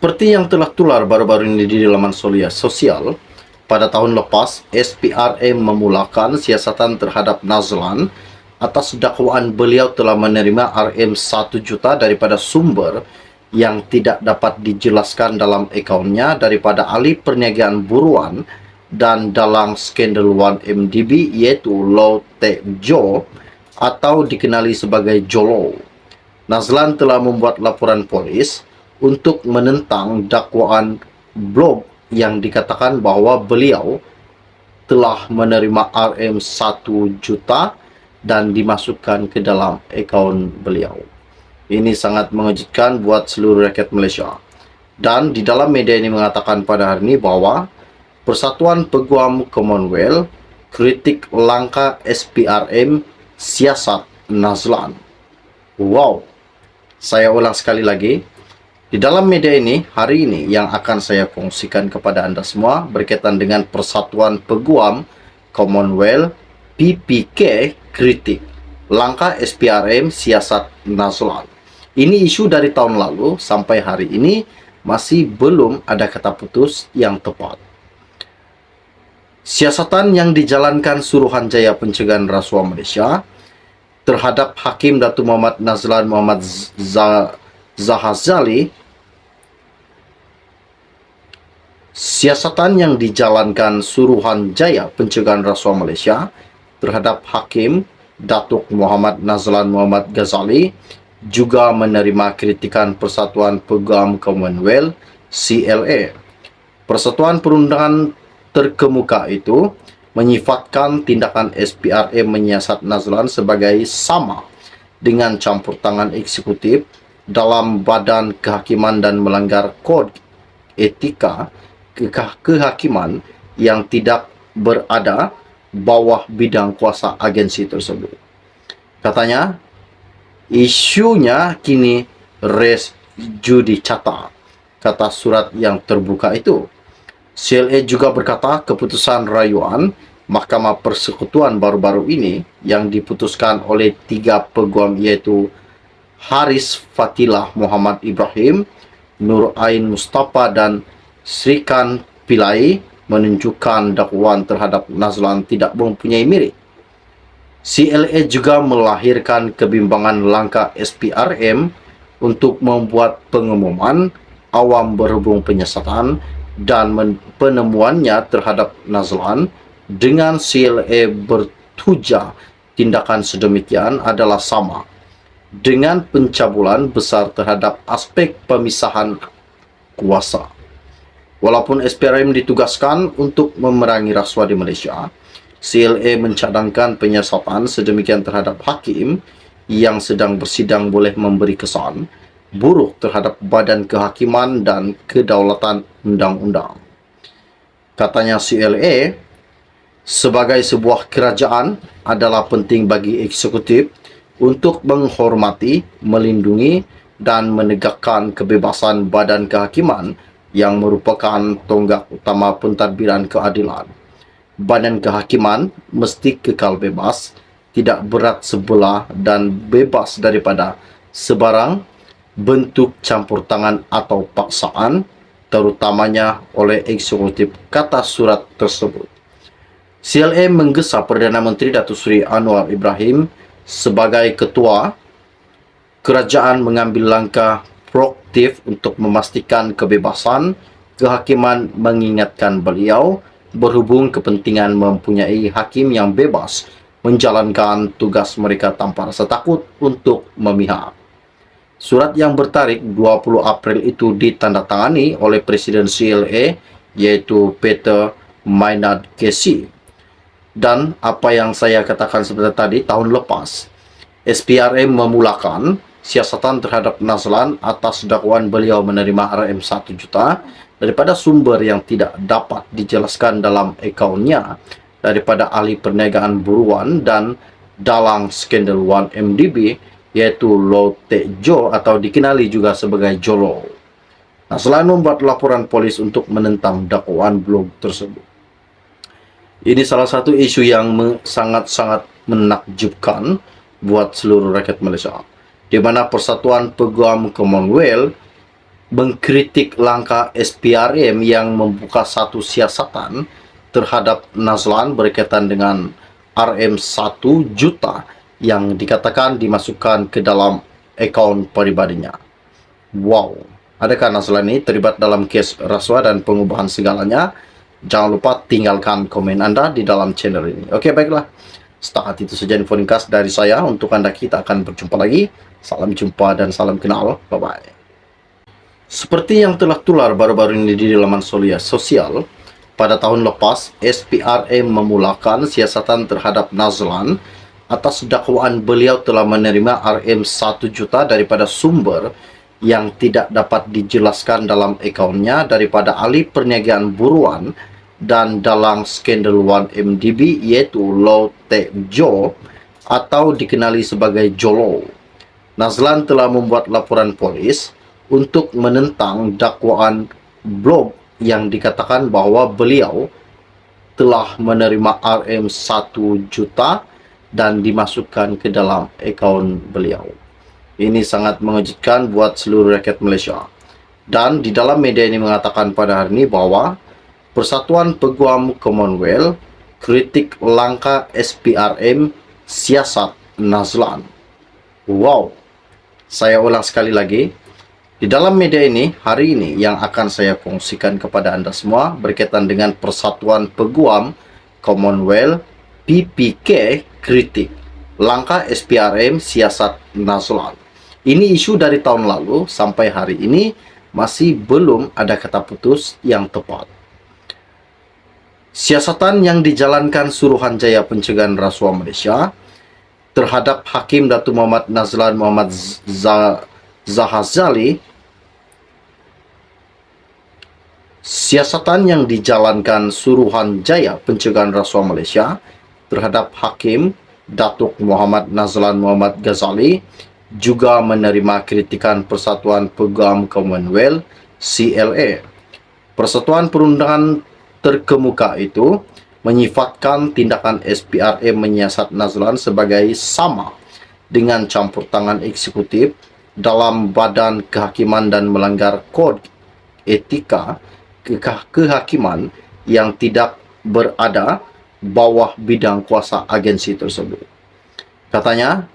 Seperti yang telah tular baru-baru ini di laman sosial, pada tahun lepas, SPRM memulakan siasatan terhadap Nazlan atas dakwaan beliau telah menerima RM1 juta daripada sumber yang tidak dapat dijelaskan dalam akaunnya daripada ahli perniagaan buruan dan dalam skandal 1MDB iaitu Low Tech Joe atau dikenali sebagai Jolo. Nazlan telah membuat laporan polis untuk menentang dakwaan blog yang dikatakan bahawa beliau telah menerima RM1 juta dan dimasukkan ke dalam akaun beliau. Ini sangat mengejutkan buat seluruh rakyat Malaysia. Dan di dalam media ini mengatakan pada hari ini bahawa Persatuan Peguam Commonwealth kritik langkah SPRM siasat Nazlan. Wow. Saya ulang sekali lagi. Di dalam media ini, hari ini yang akan saya kongsikan kepada anda semua berkaitan dengan Persatuan Peguam Commonwealth PPK kritik langkah SPRM siasat Nazlan. Ini isu dari tahun lalu sampai hari ini masih belum ada kata putus yang tepat. Siasatan yang dijalankan Suruhanjaya Pencegahan Rasuah Malaysia terhadap Hakim Datuk Muhammad Nazlan Muhammad Zahazali, siasatan yang dijalankan Suruhanjaya Pencegahan Rasuah Malaysia terhadap Hakim Datuk Muhammad Nazlan Muhammad Ghazali juga menerima kritikan Persatuan Peguam Commonwealth CLA. Persatuan Perundangan terkemuka itu menyifatkan tindakan SPRM menyiasat Nazlan sebagai sama dengan campur tangan eksekutif dalam badan kehakiman dan melanggar kod etika kehakiman yang tidak berada bawah bidang kuasa agensi tersebut. Katanya, isunya kini res judicata, kata surat yang terbuka itu. CLA juga berkata keputusan rayuan Mahkamah Persekutuan baru-baru ini yang diputuskan oleh 3 peguam iaitu Haris Fatilah Muhammad Ibrahim, Nur Ain Mustafa dan Srikan Pillai menunjukkan dakwaan terhadap Nazlan tidak mempunyai merit. CLA juga melahirkan kebimbangan langkah SPRM untuk membuat pengumuman awam berhubung penyiasatan dan penemuannya terhadap Nazlan dengan CLA bertuja tindakan sedemikian adalah sama dengan pencabulan besar terhadap aspek pemisahan kuasa. Walaupun SPRM ditugaskan untuk memerangi rasuah di Malaysia, CLA mencadangkan penyiasatan sedemikian terhadap hakim yang sedang bersidang boleh memberi kesan buruk terhadap badan kehakiman dan kedaulatan undang-undang. Katanya CLA, sebagai sebuah kerajaan adalah penting bagi eksekutif untuk menghormati, melindungi dan menegakkan kebebasan badan kehakiman yang merupakan tonggak utama pentadbiran keadilan. Badan kehakiman mesti kekal bebas, tidak berat sebelah dan bebas daripada sebarang bentuk campur tangan atau paksaan, terutamanya oleh eksekutif, kata surat tersebut. CLA menggesa Perdana Menteri Datuk Seri Anwar Ibrahim sebagai ketua kerajaan mengambil langkah proaktif untuk memastikan kebebasan kehakiman, mengingatkan beliau berhubung kepentingan mempunyai hakim yang bebas menjalankan tugas mereka tanpa rasa takut untuk memihak. Surat yang bertarikh 20 April itu ditandatangani oleh Presiden CLA iaitu Peter Maynard Casey. Dan apa yang saya katakan sebentar tadi, tahun lepas SPRM memulakan siasatan terhadap Nazlan atas dakwaan beliau menerima RM1 juta daripada sumber yang tidak dapat dijelaskan dalam akaunnya daripada ahli perniagaan buruan dan dalang skandal 1MDB iaitu Low Tech Joe atau dikenali juga sebagai Jolo. Nazlan membuat laporan polis untuk menentang dakwaan blog tersebut. Ini salah satu isu yang sangat-sangat menakjubkan buat seluruh rakyat Malaysia, di mana Persatuan Peguam Commonwealth mengkritik langkah SPRM yang membuka satu siasatan terhadap Nazlan berkaitan dengan RM 1 juta yang dikatakan dimasukkan ke dalam akaun pribadinya. Wow, adakah Nazlan ini terlibat dalam kes rasuah dan pengubahan segalanya? Jangan lupa tinggalkan komen Anda di dalam channel ini. Oke, baiklah. Setakat itu saja info ringkas dari saya. Untuk Anda, kita akan berjumpa lagi. Salam jumpa dan salam kenal. Bye-bye. Seperti yang telah tular baru-baru ini di laman sosial, pada tahun lepas, SPRM memulakan siasatan terhadap Nazlan atas dakwaan beliau telah menerima RM 1 juta daripada sumber yang tidak dapat dijelaskan dalam akaunnya daripada ahli perniagaan buruan dan dalang skandal 1MDB yaitu Low Tech Joe atau dikenali sebagai Jolo. Nazlan telah membuat laporan polis untuk menentang dakwaan blog yang dikatakan bahwa beliau telah menerima RM 1 juta dan dimasukkan ke dalam akaun beliau. Ini sangat mengejutkan buat seluruh rakyat Malaysia. Dan di dalam media ini mengatakan pada hari ini bahwa Persatuan Peguam Commonwealth kritik langkah SPRM siasat Nazlan. Wow, saya ulang sekali lagi. Di dalam media ini, hari ini yang akan saya kongsikan kepada Anda semua berkaitan dengan Persatuan Peguam Commonwealth PPK kritik langkah SPRM siasat Nazlan. Ini isu dari tahun lalu sampai hari ini masih belum ada kata putus yang tepat. Siasatan yang dijalankan Suruhanjaya Pencegahan Rasuah Malaysia terhadap Hakim Datuk Muhammad Nazlan Muhammad Zahazali, siasatan yang dijalankan Suruhanjaya Pencegahan Rasuah Malaysia terhadap Hakim Datuk Muhammad Nazlan Muhammad Ghazali juga menerima kritikan Persatuan Peguam Commonwealth CLA. Persatuan Perundangan terkemuka itu menyifatkan tindakan SPRM menyiasat Nazlan sebagai sama dengan campur tangan eksekutif dalam badan kehakiman dan melanggar kod etika kehakiman yang tidak berada bawah bidang kuasa agensi tersebut. Katanya,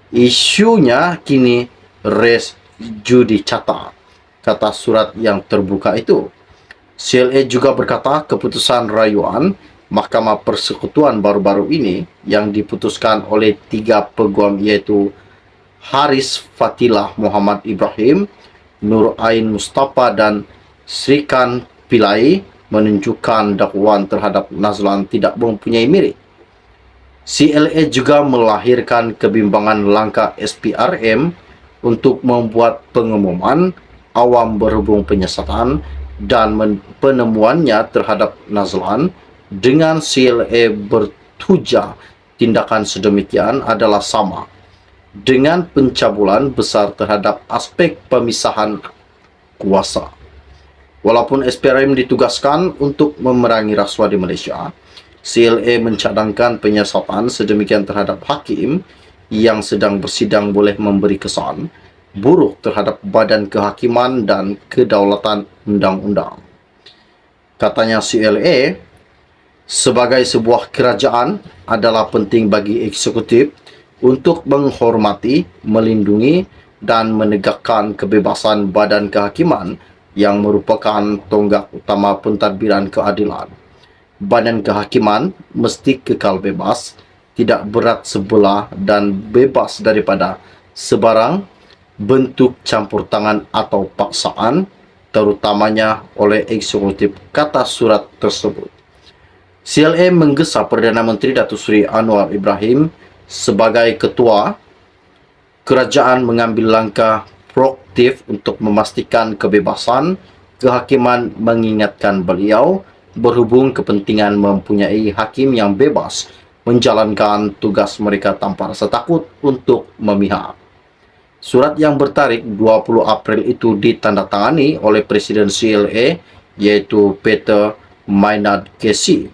isunya kini res judicata, kata surat yang terbuka itu. CLA juga berkata keputusan rayuan Mahkamah Persekutuan baru-baru ini yang diputuskan oleh 3 peguam yaitu Haris Fatilah Muhammad Ibrahim, Nur Ain Mustafa dan Srikan Pillai menunjukkan dakwaan terhadap Nazlan tidak mempunyai merit. CLA juga melahirkan kebimbangan langkah SPRM untuk membuat pengumuman awam berhubung penyiasatan dan penemuannya terhadap Nazlan dengan CLA bertuja tindakan sedemikian adalah sama dengan pencabulan besar terhadap aspek pemisahan kuasa. Walaupun SPRM ditugaskan untuk memerangi rasuah di Malaysia, CLA mencadangkan penyiasatan sedemikian terhadap hakim yang sedang bersidang boleh memberi kesan buruk terhadap badan kehakiman dan kedaulatan undang-undang. Katanya CLA, sebagai sebuah kerajaan adalah penting bagi eksekutif untuk menghormati, melindungi dan menegakkan kebebasan badan kehakiman yang merupakan tonggak utama pentadbiran keadilan. Badan kehakiman mesti kekal bebas, tidak berat sebelah dan bebas daripada sebarang bentuk campur tangan atau paksaan, terutamanya oleh eksekutif, kata surat tersebut. CLA menggesa Perdana Menteri Datuk Seri Anwar Ibrahim sebagai ketua kerajaan mengambil langkah proaktif untuk memastikan kebebasan kehakiman, mengingatkan beliau berhubung kepentingan mempunyai hakim yang bebas menjalankan tugas mereka tanpa rasa takut untuk memihak. Surat yang bertarikh 20 April itu ditandatangani oleh Presiden CLA yaitu Peter Maynard Casey.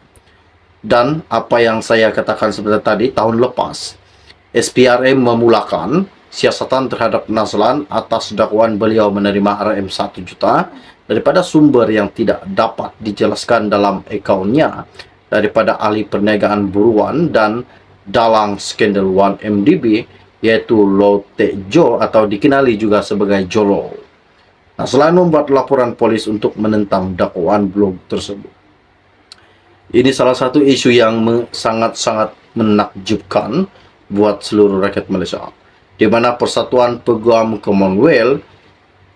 Dan apa yang saya katakan sebentar tadi, tahun lepas SPRM memulakan siasatan terhadap Nazlan atas dakwaan beliau menerima RM 1 juta daripada sumber yang tidak dapat dijelaskan dalam akaunnya, daripada ahli perniagaan buruan dan dalang skandal 1MDB, yaitu Low Tejo atau dikenali juga sebagai Jolo. Nazlan membuat laporan polis untuk menentang dakwaan blog tersebut. Ini salah satu isu yang sangat-sangat menakjubkan buat seluruh rakyat Malaysia, di mana Persatuan Peguam Commonwealth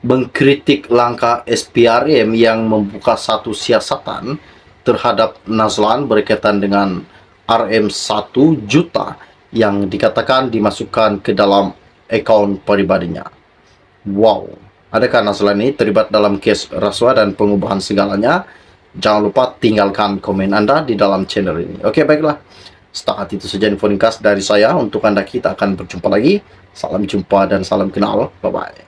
mengkritik langkah SPRM yang membuka satu siasatan terhadap Nazlan berkaitan dengan RM 1 juta yang dikatakan dimasukkan ke dalam akaun pribadinya. Wow, adakah Nazlan ini terlibat dalam kes rasuah dan pengubahan segalanya? Jangan lupa tinggalkan komen Anda di dalam channel ini. Oke, baiklah. Setakat itu saja info ringkas dari saya. Untuk Anda, kita akan berjumpa lagi. Salam jumpa dan salam kenal. Bye-bye.